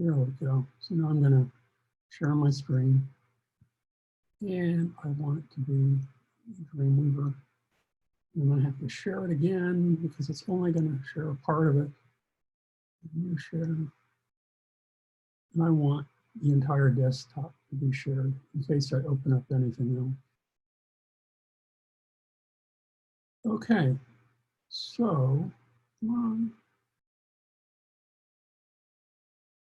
There we go. So now I'm going to share my screen. And I want it to be Dreamweaver. I'm going to have to share it again because it's only going to share a part of it. New share. And I want the entire desktop to be shared in case I open up anything else. Okay, so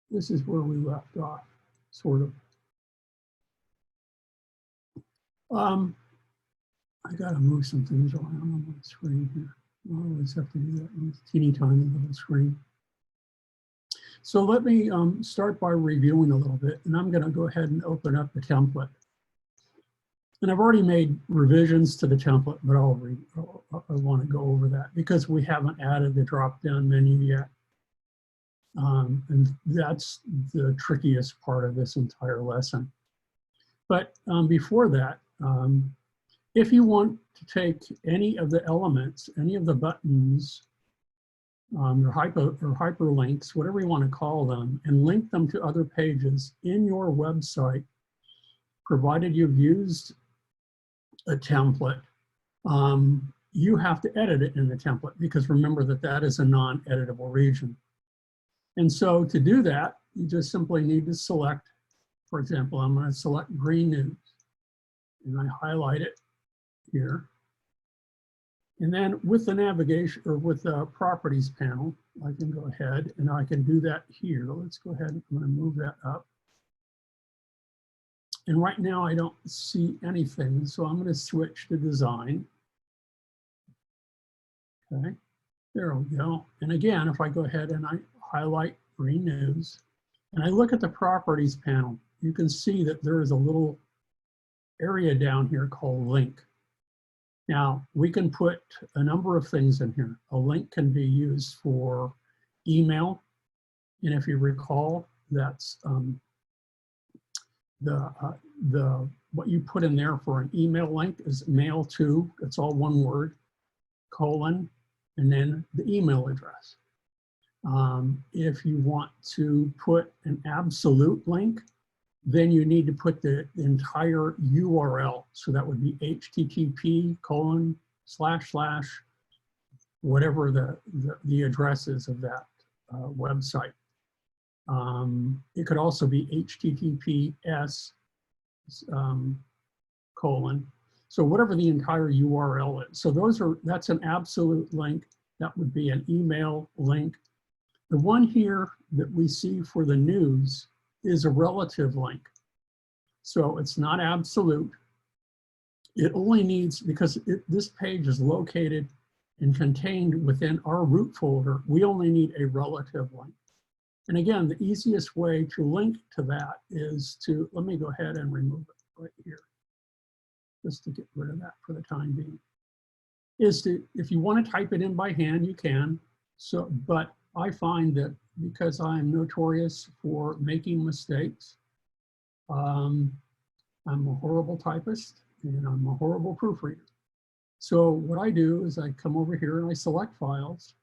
this is where we left off, sort of. I got to move some things around on my screen here. I always have to do that on this teeny tiny little screen. So let me start by reviewing a little bit, and I'm going to go ahead and open up the template. And I've already made revisions to the template, but I want to go over that because we haven't added the drop-down menu yet. And that's the trickiest part of this entire lesson. But before that, if you want to take any of the elements, any of the buttons, or hyperlinks, whatever you want to call them, and link them to other pages in your website, provided you've used a template, you have to edit it in the template because remember that that is a non-editable region. And so to do that, you just simply need to select, for example, I'm going to select green news and I highlight it here. And then with the navigation or with the properties panel, I can go ahead and I can do that here. Let's go ahead, I'm going to move that up. And right now I don't see anything, so I'm going to switch to design. Okay, there we go. And again, if I go ahead and I highlight green news and I look at the properties panel, you can see that there is a little area down here called link. Now, we can put a number of things in here. A link can be used for email. And if you recall, that's what you put in there for an email link is mail to, it's all one word, colon, and then the email address. If you want to put an absolute link, then you need to put the entire URL. So that would be http:// whatever the address is of that website. It could also be https : so whatever the entire URL is. So that's an absolute link. That would be an email link. The one here that we see for the news is a relative link. So it's not absolute. It only needs, because this page is located and contained within our root folder, we only need a relative link. And again, the easiest way to link to that is to, let me go ahead and remove it right here, just to get rid of that for the time being, is to, if you want to type it in by hand, you can. So, but I find that because I'm notorious for making mistakes, I'm a horrible typist and I'm a horrible proofreader. So what I do is I come over here and I select files,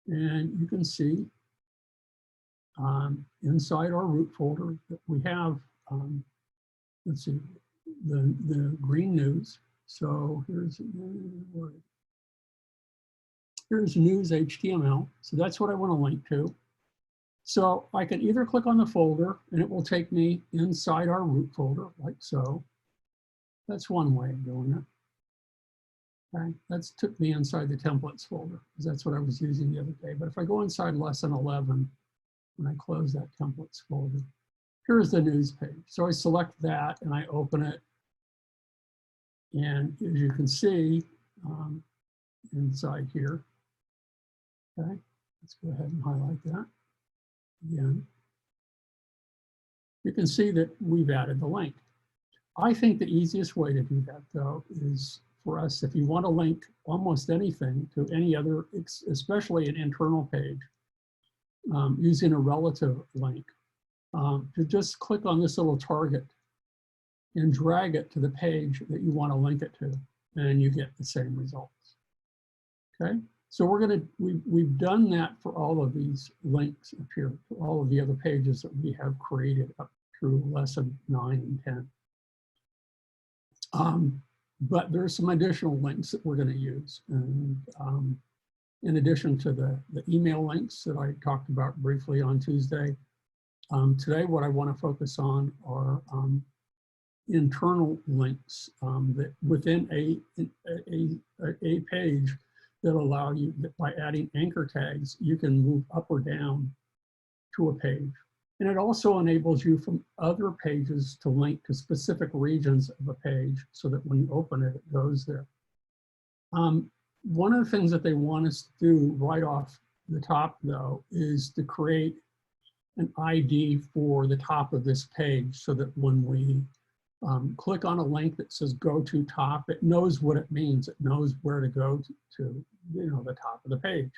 and you can see inside our root folder that we have, let's see, the green news. So here's news HTML. So that's what I want to link to. So I can either click on the folder and it will take me inside our root folder like so. That's one way of doing it. Okay, that took me inside the templates folder because that's what I was using the other day. But if I go inside lesson 11 and I close that templates folder, here's the news page. So I select that and I open it. And as you can see inside here, okay, let's go ahead and highlight that again. You can see that we've added the link. I think the easiest way to do that, though, is for us, if you want to link almost anything to any other, especially an internal page, using a relative link, to just click on this little target and drag it to the page that you want to link it to, and you get the same results. Okay, So we've done that for all of these links up here, for all of the other pages that we have created up through lesson 9 and 10. But there's some additional links that we're going to use. And in addition to the email links that I talked about briefly on Tuesday, today what I want to focus on are internal links that within a page that allow you, that by adding anchor tags, you can move up or down to a page. And it also enables you from other pages to link to specific regions of a page so that when you open it, it goes there. One of the things that they want us to do right off the top, though, is to create an ID for the top of this page so that when we click on a link that says go to top, it knows what it means. It knows where to go to the top of the page.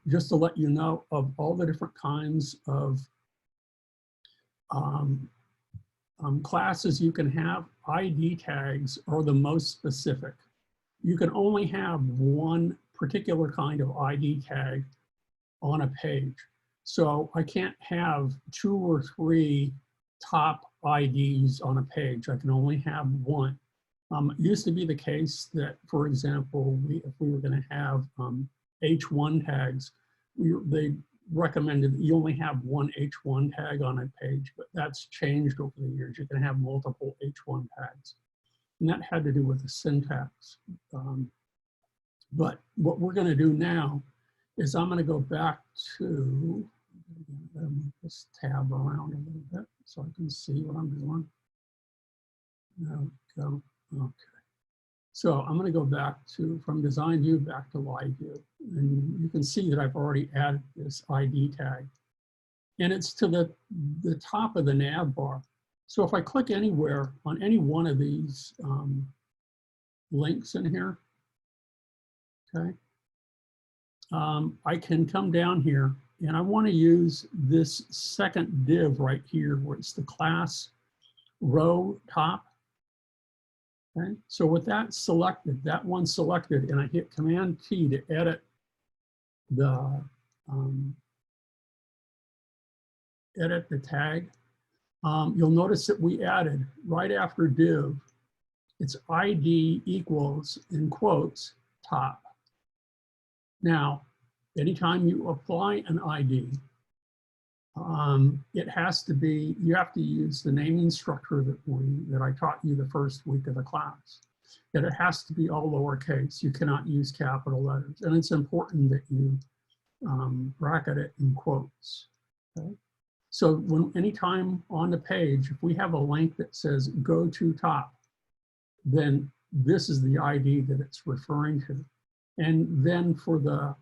Just to let you know of all the different kinds of classes you can have, ID tags are the most specific. You can only have one particular kind of ID tag on a page. So I can't have 2 or 3 top IDs on a page. I can only have one. It used to be the case that, for example, if we were going to have H1 tags, they recommended that you only have one H1 tag on a page, but that's changed over the years. You can have multiple H1 tags. And that had to do with the syntax. But what we're going to do now is I'm going to go back to, move this tab around a little bit so I can see what I'm doing. There we go. Okay. So I'm going to go back to, from design view back to live view. And you can see that I've already added this ID tag. And it's to the top of the nav bar. So if I click anywhere on any one of these links in here, okay, I can come down here and I want to use this second div right here where it's the class row top. Okay, so with that selected, that one selected, and I hit Command T to edit the tag, you'll notice that we added right after div, it's ID equals, in quotes, top. Now, anytime you apply an ID, it has to be, you have to use the naming structure that I taught you the first week of the class. That it has to be all lowercase. You cannot use capital letters. And it's important that you bracket it in quotes. Okay? So anytime on the page, if we have a link that says go to top, then this is the ID that it's referring to. And then for the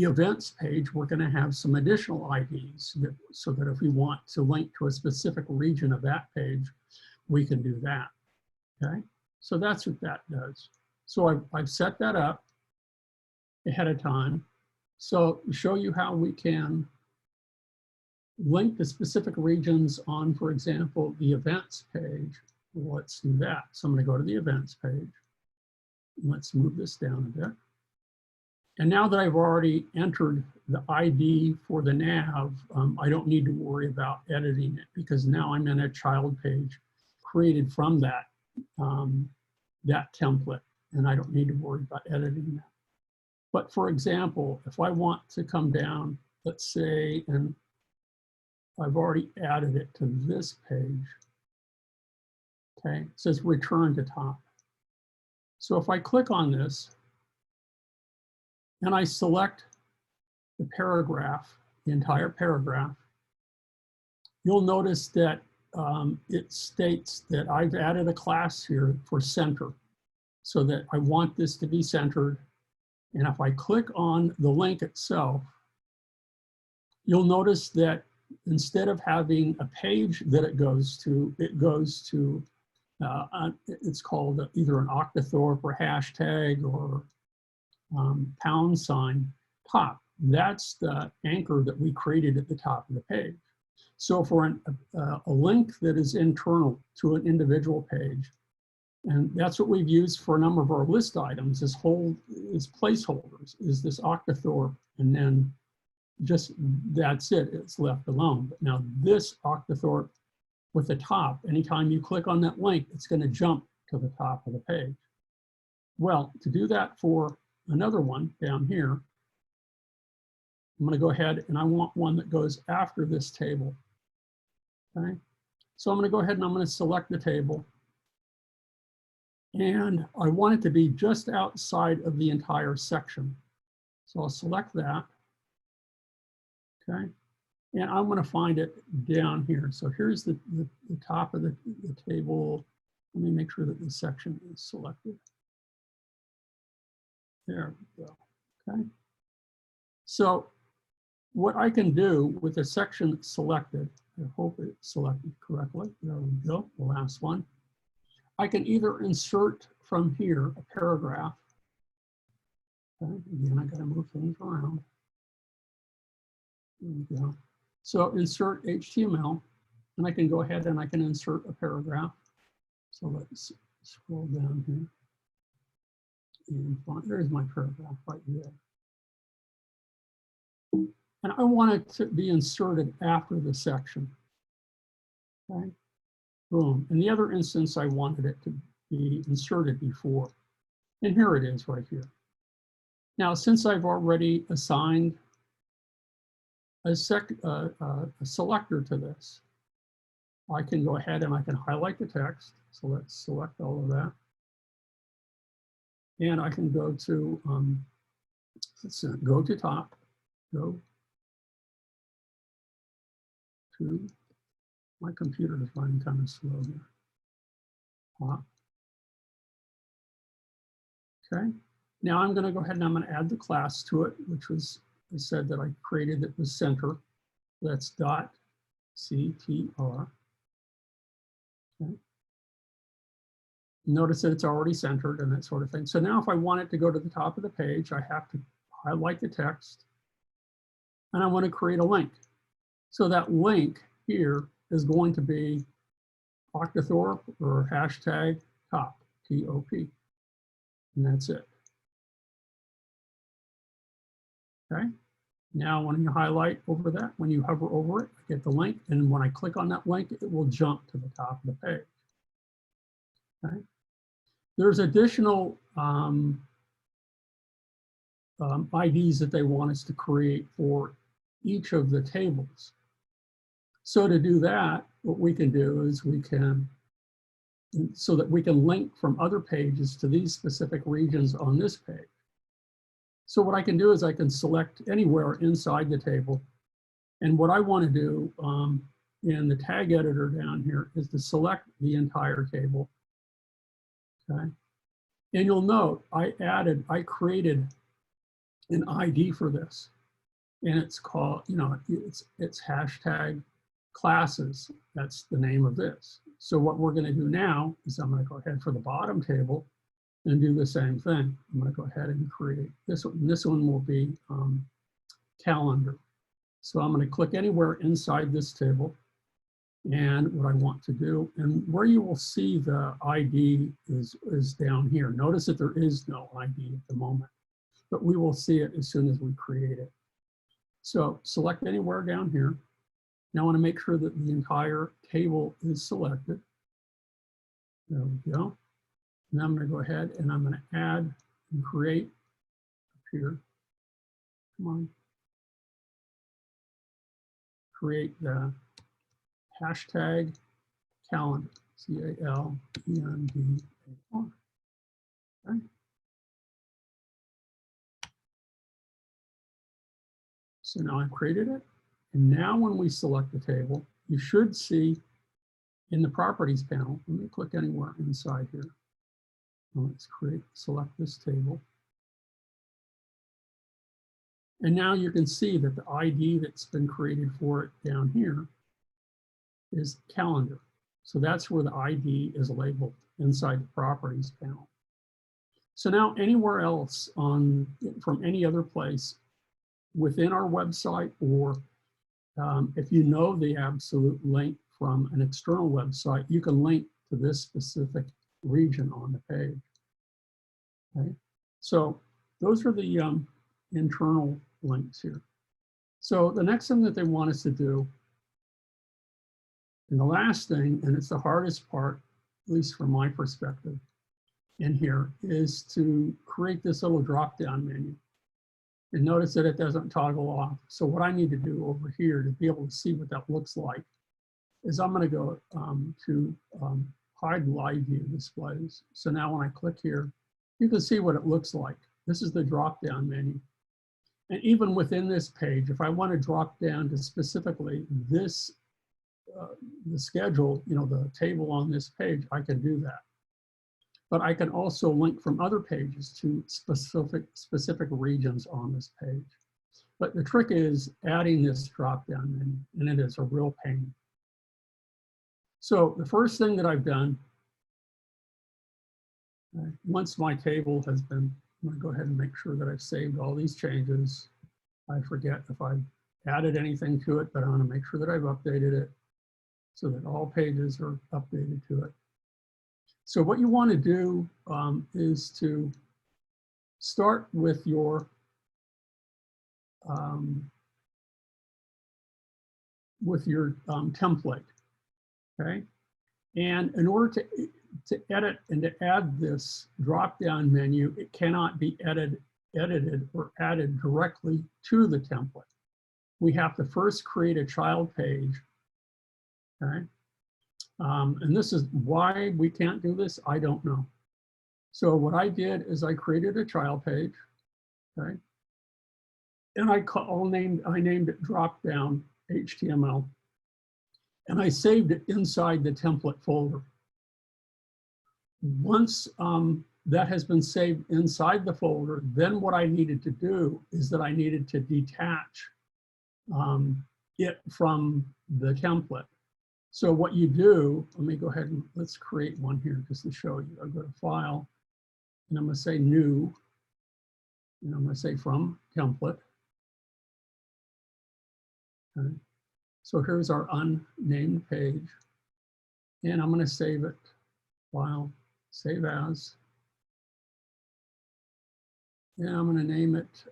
events page, we're going to have some additional IDs so that if we want to link to a specific region of that page, we can do that. Okay, so that's what that does. So I've set that up ahead of time. So to show you how we can link the specific regions on, for example, the events page, let's do that. So I'm going to go to the events page. Let's move this down a bit. And now that I've already entered the ID for the nav, I don't need to worry about editing it because now I'm in a child page created from that, that template, and I don't need to worry about editing that. But for example, if I want to come down, let's say, and I've already added it to this page, okay, it says return to top. So if I click on this, and I select the paragraph, the entire paragraph, you'll notice that it states that I've added a class here for center so that I want this to be centered. And if I click on the link itself, you'll notice that instead of having a page that it goes to, it's called either an octothorpe or hashtag or # top. That's the anchor that we created at the top of the page. So for a link that is internal to an individual page, And that's what we've used for a number of our list items is placeholders, is this octothorpe, and then just that's it, it's left alone. But now this octothorpe with the top, anytime you click on that link, it's going to jump to the top of the page. Well, to do that for another one down here, I'm going to go ahead and I want one that goes after this table. Okay, so I'm going to go ahead and I'm going to select the table. And I want it to be just outside of the entire section. So I'll select that. Okay, and I'm going to find it down here. So here's the top of the table. Let me make sure that the section is selected. There we go. Okay. So what I can do with the section selected, I hope it's selected correctly. There we go, the last one. I can either insert from here a paragraph. Okay, again, I got to move things around. There we go. So insert HTML, and I can go ahead and I can insert a paragraph. So let's scroll down here. And find, there's my paragraph right there. And I want it to be inserted after the section. Okay, boom. In the other instance, I wanted it to be inserted before. And here it is right here. Now, since I've already assigned a selector to this, I can go ahead and I can highlight the text. So let's select all of that. And I can go to, let's go to top, go to, my computer is running kind of slow here. Top. Okay, now I'm going to go ahead and I'm going to add the class to it, which was, I said that I created it was center. That's dot CTR. Okay. Notice that it's already centered and that sort of thing. So now if I want it to go to the top of the page, I have to highlight the text and I want to create a link. So that link here is going to be octothorpe or hashtag top, T-O-P, and that's it. Okay, now when you highlight over that, when you hover over it, I get the link, and when I click on that link, it will jump to the top of the page. Okay, there's additional IDs that they want us to create for each of the tables. So to do that, what we can do is we can, so that we can link from other pages to these specific regions on this page. So what I can do is I can select anywhere inside the table. And what I want to do in the tag editor down here is to select the entire table. Okay. And you'll note I created an ID for this. And it's called, you know, it's hashtag classes. That's the name of this. So what we're going to do now is I'm going to go ahead for the bottom table and do the same thing. I'm going to go ahead and create this one. This one will be calendar. So I'm going to click anywhere inside this table. And what I want to do, and where you will see the ID is down here. Notice that there is no ID at the moment, but we will see it as soon as we create it. So select anywhere down here. Now I want to make sure that the entire table is selected. There we go. Now I'm going to go ahead and I'm going to add and create up here. Come on. Create the hashtag calendar, C-A-L-E-N-D-A-R. Okay. So now I've created it. And now when we select the table, you should see in the properties panel, let me click anywhere inside here. Let's select this table. And now you can see that the ID that's been created for it down here is calendar. So that's where the ID is labeled inside the properties panel. So now anywhere else from any other place within our website, or if you know the absolute link from an external website, you can link to this specific region on the page. Okay, so those are the internal links here. So the next thing that they want us to do, and the last thing, and it's the hardest part, at least from my perspective in here, is to create this little drop-down menu. And notice that it doesn't toggle off. So what I need to do over here to be able to see what that looks like is I'm going to go to hide live view displays. So now when I click here, you can see what it looks like. This is the drop-down menu. And even within this page, if I want to drop down to specifically this, the schedule, you know, the table on this page, I can do that. But I can also link from other pages to specific regions on this page. But the trick is adding this drop-down menu, and it is a real pain. So the first thing that I've done, once my table has been, I'm going to go ahead and make sure that I've saved all these changes. I forget if I've added anything to it, but I want to make sure that I've updated it so that all pages are updated to it. So what you want to do is to start with your template, okay? And in order to edit and to add this drop-down menu, it cannot be edited or added directly to the template. We have to first create a child page, okay? And this is why we can't do this, I don't know. So what I did is I created a child page, okay? And I named it Dropdown HTML. And I saved it inside the template folder. Once that has been saved inside the folder, then what I needed to do is that I needed to detach it from the template. So what you do, let me go ahead and let's create one here just to show you. I'll go to File, and I'm going to say New, and I'm going to say From Template. Okay. So here's our unnamed page, and I'm going to save it. File, Save As, and I'm going to name it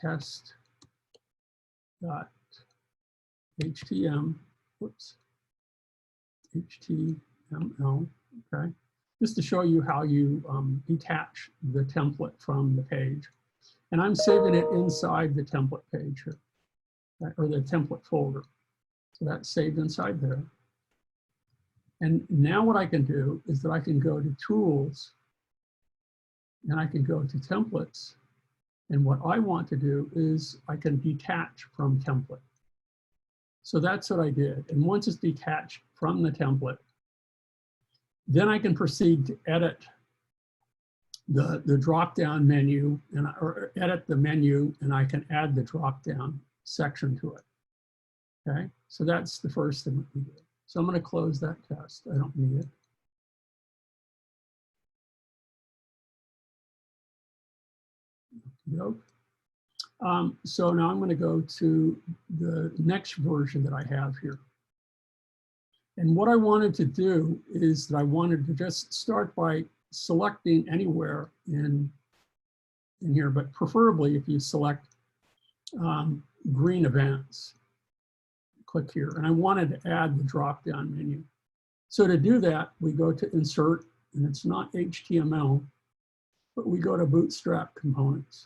test.html, HTML, okay? Just to show you how you detach the template from the page. And I'm saving it inside the template page here, or the template folder. So that's saved inside there. And now what I can do is that I can go to Tools, and I can go to Templates. And what I want to do is I can detach from template. So that's what I did. And once it's detached from the template, then I can proceed to edit the drop-down menu, or edit the menu, and I can add the drop-down section to it. Okay, so that's the first thing that we do. So I'm going to close that test. I don't need it. Nope. So now I'm going to go to the next version that I have here. And what I wanted to do is that I wanted to just start by selecting anywhere in here, but preferably if you select green events, click here. And I wanted to add the drop-down menu. So to do that, we go to Insert, and it's not HTML, but we go to Bootstrap Components.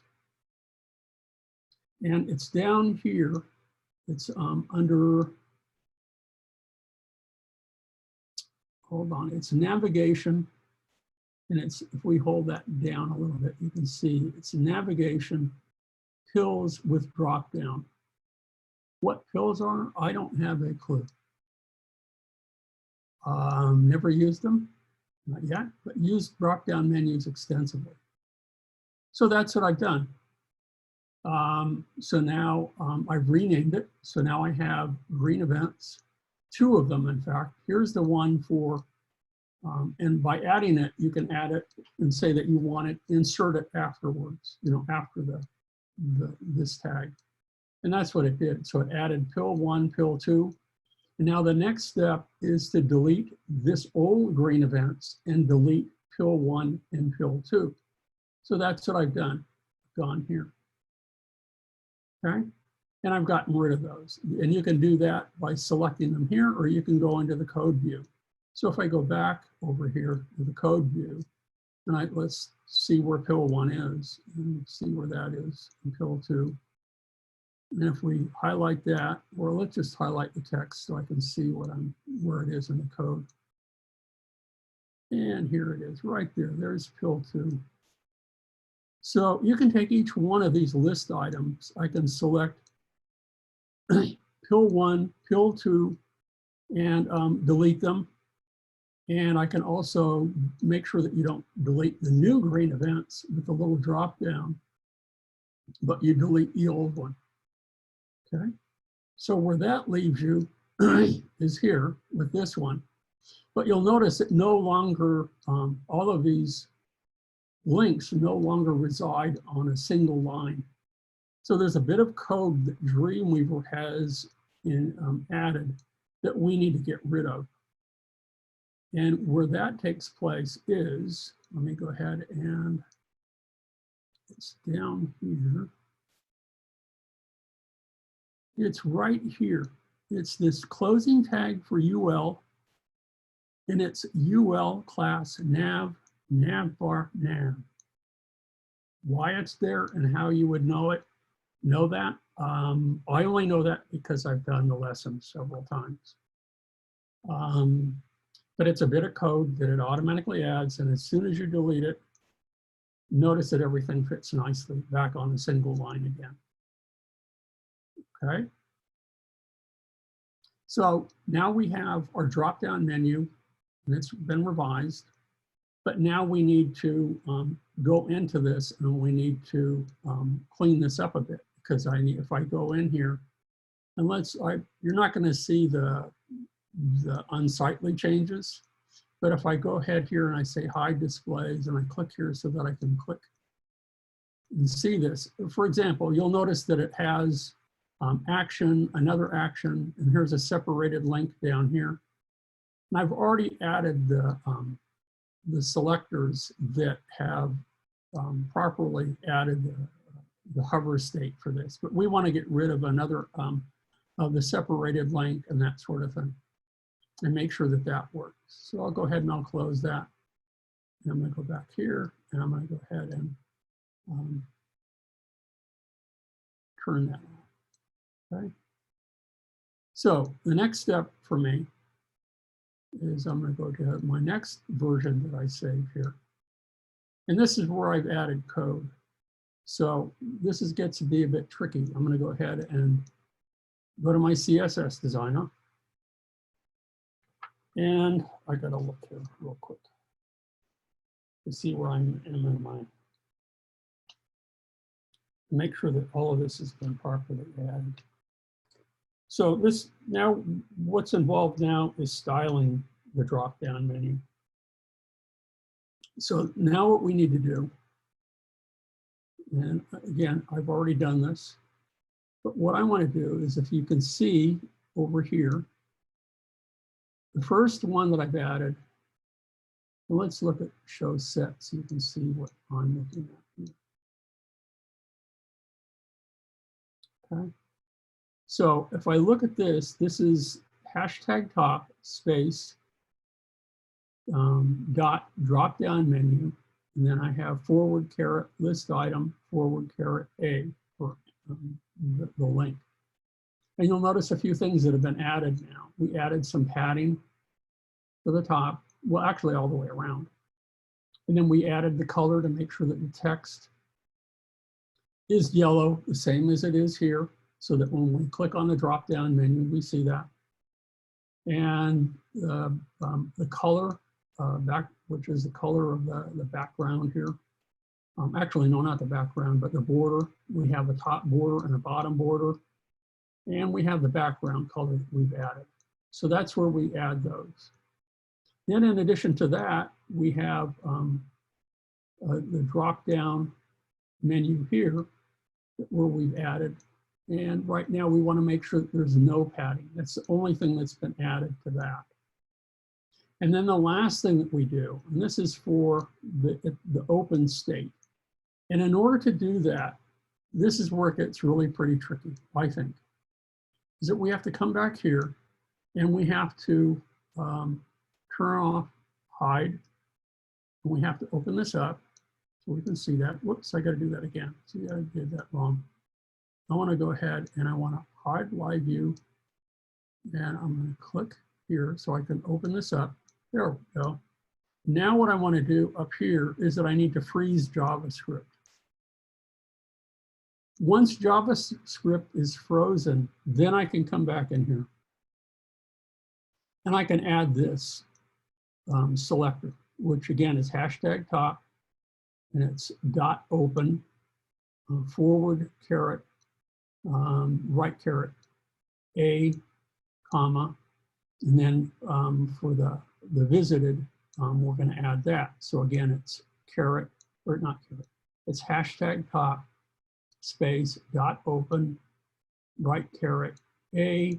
And it's down here, it's under, hold on, it's Navigation. And it's, if we hold that down a little bit, you can see it's Navigation, Pills with Dropdown. What pills are? I don't have a clue. Never used them, not yet, but used drop-down menus extensively. So that's what I've done. So now I've renamed it. So now I have green events, 2 of them, in fact. Here's the one for, and by adding it, you can add it and say that you want it, insert it afterwards, you know, after this tag. And that's what it did. So it added pill 1, pill 2. And now the next step is to delete this old green events and delete pill 1 and pill 2. So that's what I've done. Gone here. Okay. And I've gotten rid of those. And you can do that by selecting them here, or you can go into the code view. So if I go back over here to the code view, and let's see where pill 1 is, and see where that is in pill 2. And if we highlight that, or let's just highlight the text so I can see where it is in the code. And here it is, right there. There's pill 2. So you can take each one of these list items. I can select pill 1, pill 2, and delete them. And I can also make sure that you don't delete the new green events with the little drop down, but you delete the old one. Okay. So where that leaves you is here with this one. But you'll notice that no longer, all of these links no longer reside on a single line. So there's a bit of code that Dreamweaver has added that we need to get rid of. And where that takes place is, let me go ahead and it's down here. It's right here. It's this closing tag for UL, and it's UL class nav, navbar, nav. Why it's there and how you would know that. I only know that because I've done the lesson several times. But it's a bit of code that it automatically adds, and as soon as you delete it, notice that everything fits nicely back on a single line again. Okay. So now we have our drop-down menu, and it's been revised, but now we need to go into this, and we need to clean this up a bit, because if I go in here, and you're not going to see the unsightly changes, but if I go ahead here and I say hide displays, and I click here so that I can click and see this. For example, you'll notice that it has action, another action, and here's a separated link down here. And I've already added the selectors that have properly added the hover state for this, but we want to get rid of another of the separated link and that sort of thing, and make sure that that works. So I'll go ahead and I'll close that. And I'm going to go back here, and I'm going to go ahead and turn that on. Okay. So the next step for me is I'm going to go to my next version that I save here. And this is where I've added code. So this gets to be a bit tricky. I'm going to go ahead and go to my CSS designer. And I got to look here real quick to see where I'm in my, make sure that all of this has been properly added. So now what's involved now is styling the drop-down menu. So now what we need to do, and again, I've already done this, but what I want to do is, if you can see over here, the first one that I've added, well, let's look at show set so you can see what I'm looking at here. Okay. So if I look at this, this is hashtag top space dot drop down menu, and then I have forward caret list item forward caret A for the link. And you'll notice a few things that have been added now. We added some padding to the top, well, actually all the way around. And then we added the color to make sure that the text is yellow, the same as it is here, so that when we click on the drop-down menu, we see that. And the color, which is the color of the background here. Actually, no, not the background, but the border. We have a top border and a bottom border. And we have the background color that we've added. So that's where we add those. Then in addition to that, we have the drop-down menu here where we've added And right now we want to make sure that there's no padding. That's the only thing that's been added to that. And then the last thing that we do, and this is for the open state. And in order to do that, this is where it gets really pretty tricky, I think, is that we have to come back here and we have to turn off hide. And we have to open this up so we can see that. Whoops, I got to do that again. See, I did that wrong. I want to go ahead and I want to hide live view. And I'm going to click here so I can open this up. There we go. Now what I want to do up here is that I need to freeze JavaScript. Once JavaScript is frozen, then I can come back in here. And I can add this selector, which again is hashtag top, and it's dot open forward caret right caret a comma, and then for the visited, we're going to add that. So again, it's caret, or not caret, it's hashtag top space dot open right caret a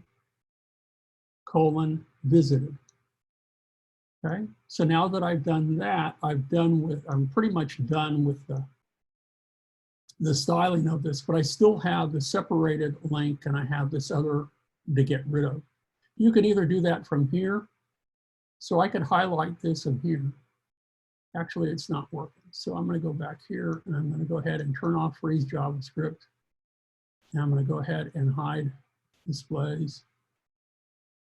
colon visited. Okay, so now that I've done that, I'm pretty much done with the styling of this, but I still have the separated link and I have this other to get rid of. You can either do that from here. So I could highlight this in here. Actually, it's not working. So I'm going to go back here and I'm going to go ahead and turn off freeze JavaScript. And I'm going to go ahead and hide displays.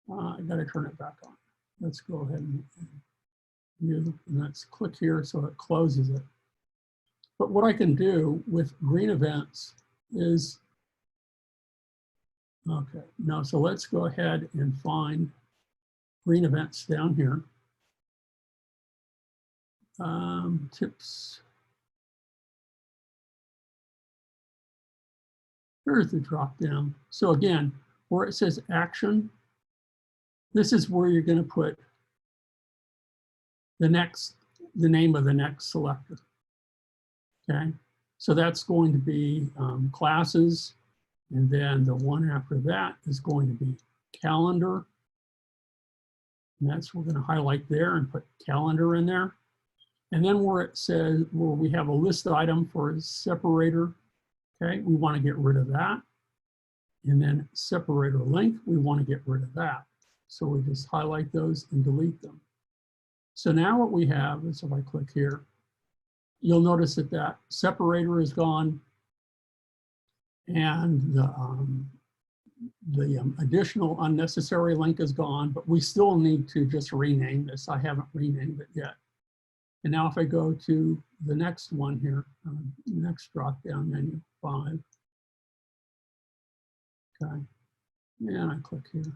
I got to turn it back on. Let's go ahead and view, and let's click here so it closes it. But what I can do with green events is, okay, no, so let's go ahead and find green events down here. Tips. Here's the drop down. So again, where it says action, this is where you're going to put the name of the next selector. Okay, so that's going to be classes, and then the one after that is going to be calendar. And that's, we're going to highlight there and put calendar in there. And then where it says, where we have a list item for a separator, okay, we want to get rid of that. And then separator link, we want to get rid of that. So we just highlight those and delete them. So now what we have is, if I click here, you'll notice that that separator is gone and the additional unnecessary link is gone, but we still need to just rename this. I haven't renamed it yet. And now if I go to the next one here, next drop-down menu, 5. Okay, and I click here.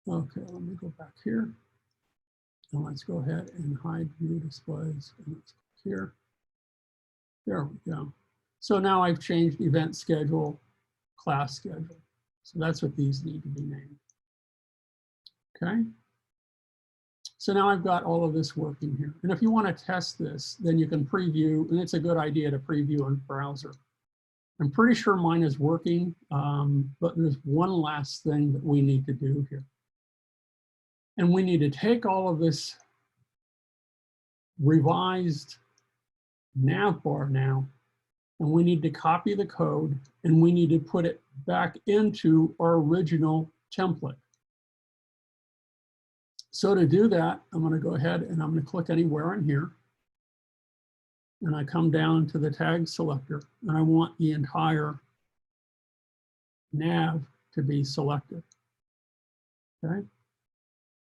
Okay, let me go back here. And let's go ahead and hide view displays. And let's click here. There we go. So now I've changed event schedule, class schedule. So that's what these need to be named. Okay. So now I've got all of this working here. And if you want to test this, then you can preview, and it's a good idea to preview in browser. I'm pretty sure mine is working, but there's one last thing that we need to do here. And we need to take all of this revised nav bar now, and we need to copy the code, and we need to put it back into our original template. So to do that, I'm going to go ahead and I'm going to click anywhere in here. And I come down to the tag selector, and I want the entire nav to be selected. Okay.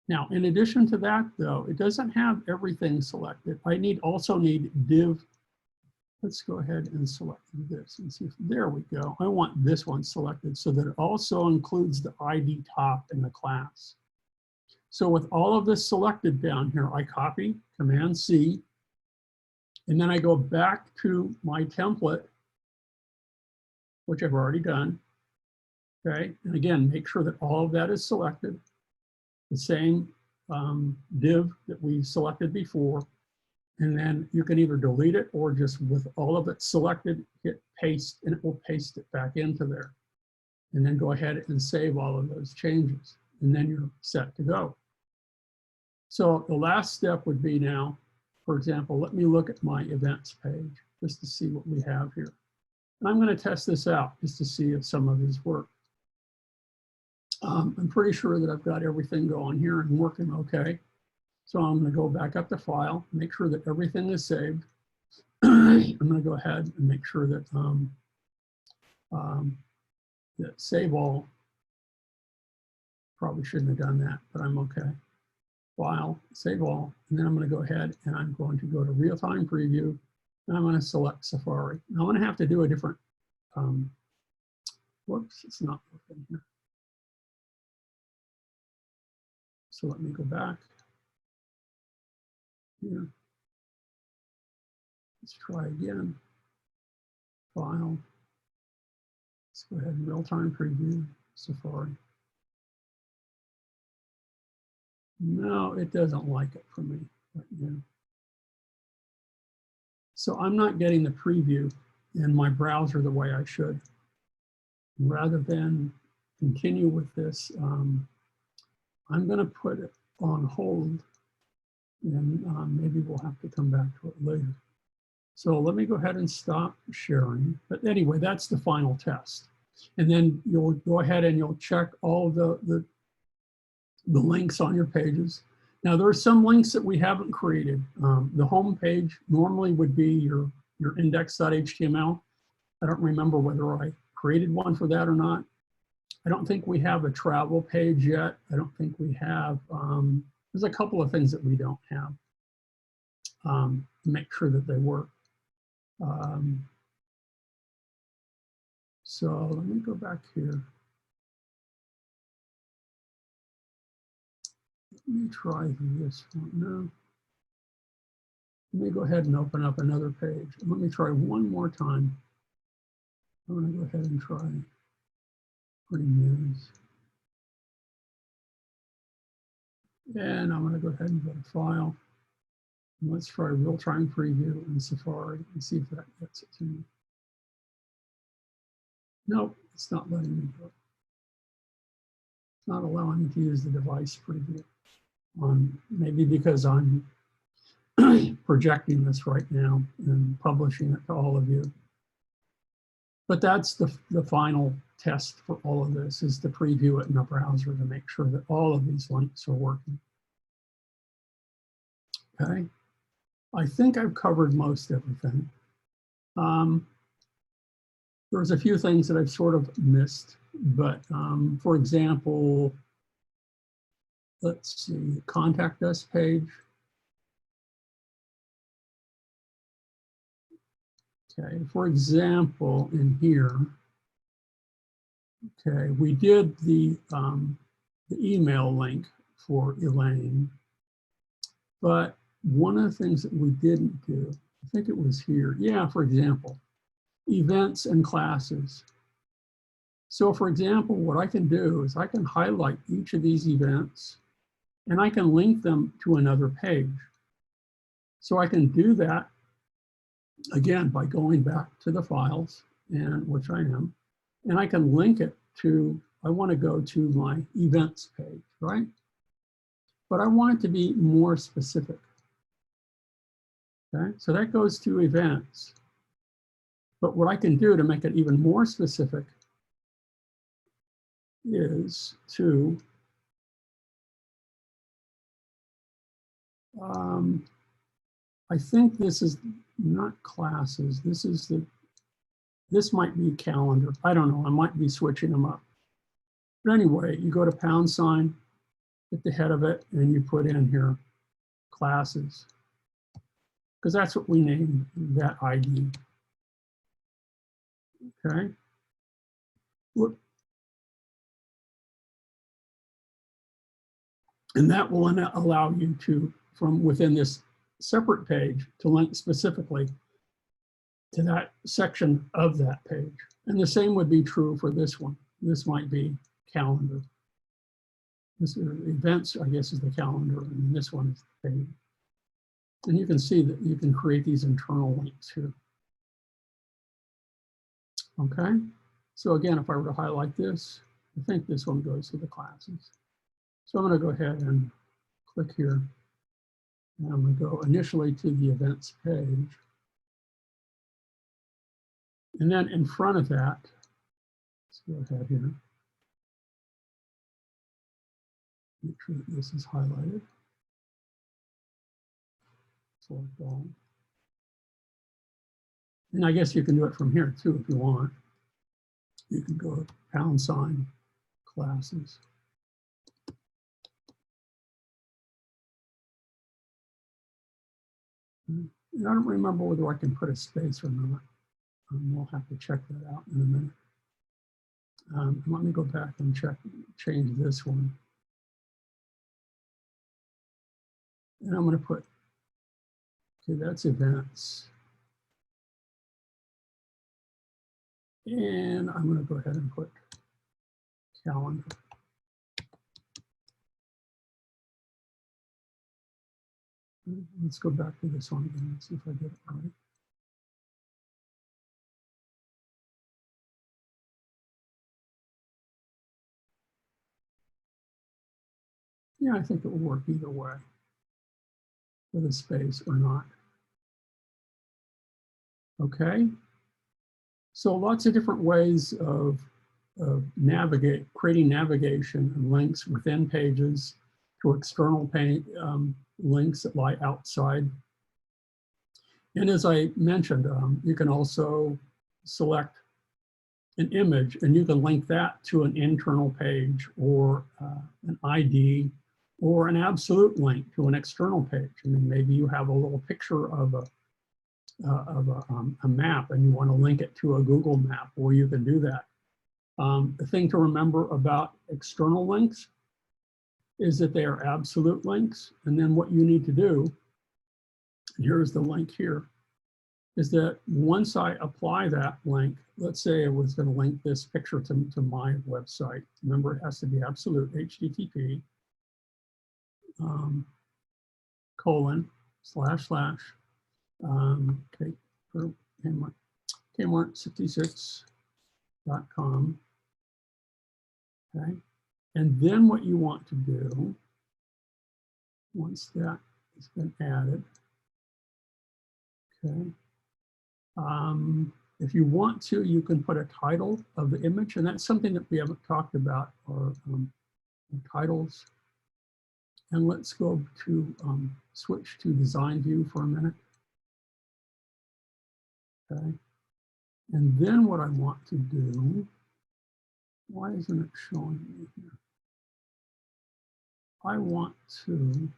Now, in addition to that, though, it doesn't have everything selected. I also need div. Let's go ahead and select this and see if, there we go. I want this one selected so that it also includes the ID top in the class. So with all of this selected down here, I copy, Command C, and then I go back to my template, which I've already done. Okay, and again, make sure that all of that is selected. The same div that we selected before. And then you can either delete it or just with all of it selected, hit paste, and it will paste it back into there. And then go ahead and save all of those changes. And then you're set to go. So the last step would be now, for example, let me look at my events page just to see what we have here. And I'm going to test this out just to see if some of these work. I'm pretty sure that I've got everything going here and working okay. So I'm going to go back up to File, make sure that everything is saved. I'm going to go ahead and make sure that, that Save All. Probably shouldn't have done that, but I'm okay. File, Save All, and then I'm going to go ahead and I'm going to go to Real-Time Preview, and I'm going to select Safari. Now I'm going to have to do a different, whoops, it's not working here. So let me go back here. Let's try again. File. Let's go ahead and Real-Time Preview, Safari. No, it doesn't like it for me right now. So I'm not getting the preview in my browser the way I should. Rather than continue with this, I'm going to put it on hold, and maybe we'll have to come back to it later. So let me go ahead and stop sharing. But anyway, that's the final test. And then you'll go ahead and you'll check all the links on your pages. Now there are some links that we haven't created. The home page normally would be your index.html. I don't remember whether I created one for that or not. I don't think we have a travel page yet. I don't think we have, there's a couple of things that we don't have. Make sure that they work. So let me go back here. Let me try this one. No. Let me go ahead and open up another page. Let me try one more time. I'm going to go ahead and try Free News. And I'm going to go ahead and go to File. And let's try Real-Time Preview in Safari and see if that gets it to me. Nope, it's not letting me do it. It's not allowing me to use the device preview. Maybe because I'm projecting this right now and publishing it to all of you. But that's the final test for all of this, is to preview it in the browser to make sure that all of these links are working. Okay, I think I've covered most everything. There's a few things that I've sort of missed, but for example, let's see, Contact Us page. Okay, for example, in here, okay, we did the email link for Elaine, but one of the things that we didn't do, I think it was here. Yeah, for example, events and classes. So for example, what I can do is I can highlight each of these events and I can link them to another page. So I can do that again by going back to the files, and which I am, and I can link it to, I want to go to my events page, right? But I want it to be more specific. Okay, so that goes to events. But what I can do to make it even more specific is to I think this is not classes. This might be calendar. I don't know. I might be switching them up. But anyway, you go to # at the head of it, and you put in here classes, because that's what we named that ID. Okay. Look. And that will allow you to, from within this separate page, to link specifically to that section of that page. And the same would be true for this one. This might be calendar. This events, I guess, is the calendar, and this one is the page. And you can see that you can create these internal links here. Okay, so again, if I were to highlight this, I think this one goes to the classes. So I'm going to go ahead and click here. And I'm going to go initially to the events page. And then in front of that, let's go ahead here. Make sure that this is highlighted. Select all. And I guess you can do it from here too if you want. You can go # classes. And I don't remember whether I can put a space or not. We'll have to check that out in a minute. Let me go back and change this one. And I'm going to put, okay, that's events. And I'm going to go ahead and put calendar. Let's go back to this one again and see if I get it right. Yeah, I think it will work either way, with a space or not. Okay. So lots of different ways of creating navigation and links within pages to external links that lie outside. And as I mentioned, you can also select an image and you can link that to an internal page or an ID or an absolute link to an external page. I mean, maybe you have a little picture of a map and you want to link it to a Google map, or you can do that. The thing to remember about external links is that they are absolute links. And then what you need to do, and here's the link here, is that once I apply that link, let's say I was going to link this picture to my website. Remember, it has to be absolute, HTTP, Kmart66.com. Okay. And then what you want to do, once that has been added, okay, if you want to, you can put a title of the image, and that's something that we haven't talked about, or titles. And let's go to switch to design view for a minute. Okay. And then what I want to do, why isn't it showing me here? I want to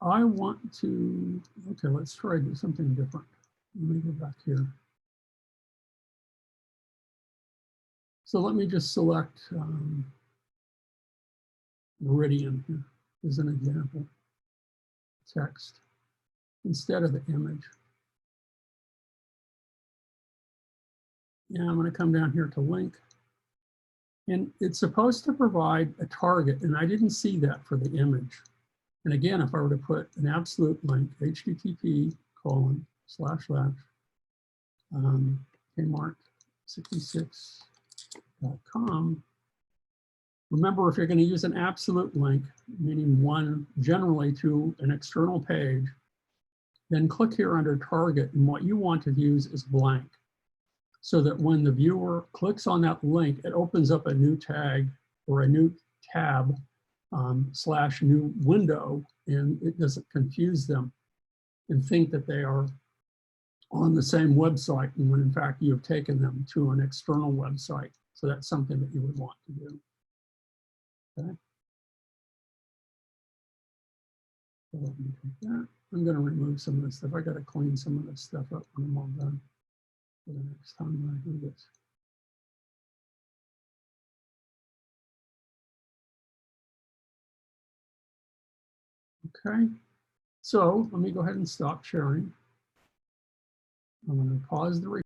I want to, okay, let's try to do something different. Let me go back here. So let me just select Meridian here as an example, text, instead of the image. And I'm going to come down here to link. And it's supposed to provide a target, and I didn't see that for the image. And again, if I were to put an absolute link, http:// Kmart66.com. Remember, if you're going to use an absolute link, meaning one generally to an external page, then click here under target, and what you want to use is blank, so that when the viewer clicks on that link, it opens up a new tag or a new tab / new window, and it doesn't confuse them and think that they are on the same website, and when in fact you've taken them to an external website. So that's something that you would want to do. Okay. So let me take that. I'm going to remove some of this stuff. I got to clean some of this stuff up when I'm all done for the next time when I do this. Okay, so let me go ahead and stop sharing. I'm going to pause the recording.